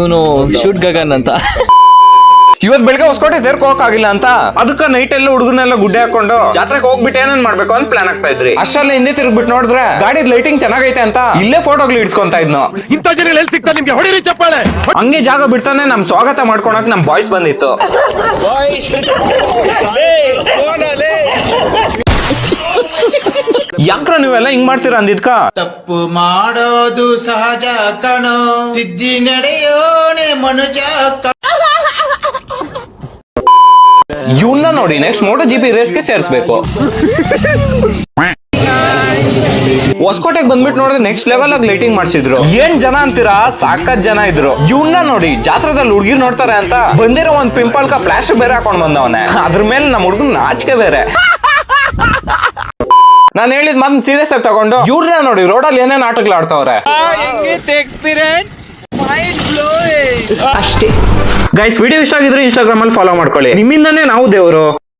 ಇವನು ಶೂಟ್ ಗಗನ್ ಅಂತ. ಇವತ್ ಬೆಳಗ್ಗೆ ಹೊಸಕೋಟೆ ತೇರ್ಕ್ ಹೋಗಕ್ಕಾಗಿಲ್ಲ ಅಂತ ಅದಕ್ಕ ನೈಟ್ ಎಲ್ಲ ಹುಡುಗನೆಲ್ಲ ಗುಡ್ಡೆ ಹಾಕೊಂಡು ಜಾತ್ರೆಗೆ ಹೋಗ್ಬಿಟ್ಟು ಏನೇನ್ ಮಾಡ್ಬೇಕು ಅಂತ ಪ್ಲಾನ್ ಆಗ್ತಾ ಇದ್ರಿ. ಅಷ್ಟೆಲ್ಲ ಹಿಂದೆ ತಿರುಗ್ಬಿಟ್ಟು ನೋಡಿದ್ರೆ ಗಾಡಿ ಲೈಟಿಂಗ್ ಚೆನ್ನಾಗೈತೆ ಅಂತ ಇಲ್ಲೇ ಫೋಟೋಗಳು ಇಡ್ಸ್ಕೊಂತ ಇದ್ನು. ಇಂಥ ಜನ ಎಲ್ಲಿ ಸಿಗ್ತಾ ನಿಮ್ಗೆ? ಹೊಡಿರಿ ಚಪ್ಪಾಳೆ. ಹಂಗೆ ಜಾಗ ಬಿಡ್ತಾನೆ ನಮ್ ಸ್ವಾಗತ ಮಾಡ್ಕೊಳಕ್ ನಮ್ ಬಾಯ್ಸ್ ಬಂದಿತ್ತು. ಯಾಕ್ರ ನೀವೆಲ್ಲ ಹಿಂಗ್ ಮಾಡ್ತೀರಾ ಅಂದಿದ್ಕ? ತಪ್ಪು ಮಾಡೋದು ಸಹಜ ಕಣೋ, ತಿದ್ದಿ ನಡೆಯೋನೆ ಮನುಜ. ಇವನ್ನ ನೋಡಿ ನೆಕ್ಸ್ಟ್ ಮೋಟೋ ಜಿಪಿ ರೇಸ್ಗೆ ಸೇರಿಸಬೇಕು. ಹೊಸಕೋಟೆಗೆ ಬಂದ್ಬಿಟ್ಟು ನೋಡಿದ್ರೆ ನೆಕ್ಸ್ಟ್ ಲೆವೆಲ್ ಆಗಿ ಲೈಟಿಂಗ್ ಮಾಡ್ಸಿದ್ರು. ಏನ್ ಜನ ಅಂತೀರಾ, ಸಾಕತ್ ಜನ ಇದ್ರು. ಇವನ್ನ ನೋಡಿ ಜಾತ್ರೆದಲ್ಲಿ ಹುಡುಗಿರ್ ನೋಡ್ತಾರೆ ಅಂತ ಬಂದಿರೋ ಒಂದ್ ಪಿಂಪಲ್ ಕ ಪ್ಲಾಸ್ಟರ್ ಬೇರೆ ಹಾಕೊಂಡ್ ಬಂದವನೆ. ಅದ್ರ ಮೇಲೆ ನಮ್ ಹುಡುಗನ್ ನಾಚಿಕೆ ಬೇರೆ. ನಾನ್ ಹೇಳಿದ್ ಮಾತನ್ನ ಸೀರಿಯಸ್ ಆಗಿ ತಗೊಂಡು ಇವ್ರನ್ನ ನೋಡಿ ರೋಡಲ್ಲಿ ಏನೇನ್ ಆಟಗಳು ಆಡ್ತಾವ್ರೆ. ಅಷ್ಟೇ ಗೈಸ್, ವಿಡಿಯೋ ಇಷ್ಟ ಆಗಿದ್ರೆ ಇನ್ಸ್ಟಾಗ್ರಾಮ್ ಅಲ್ಲಿ ಫಾಲೋ ಮಾಡ್ಕೊಳ್ಳಿ. ನಿಮ್ಮಿಂದಾನೇ ನಾವು ದೇವರು.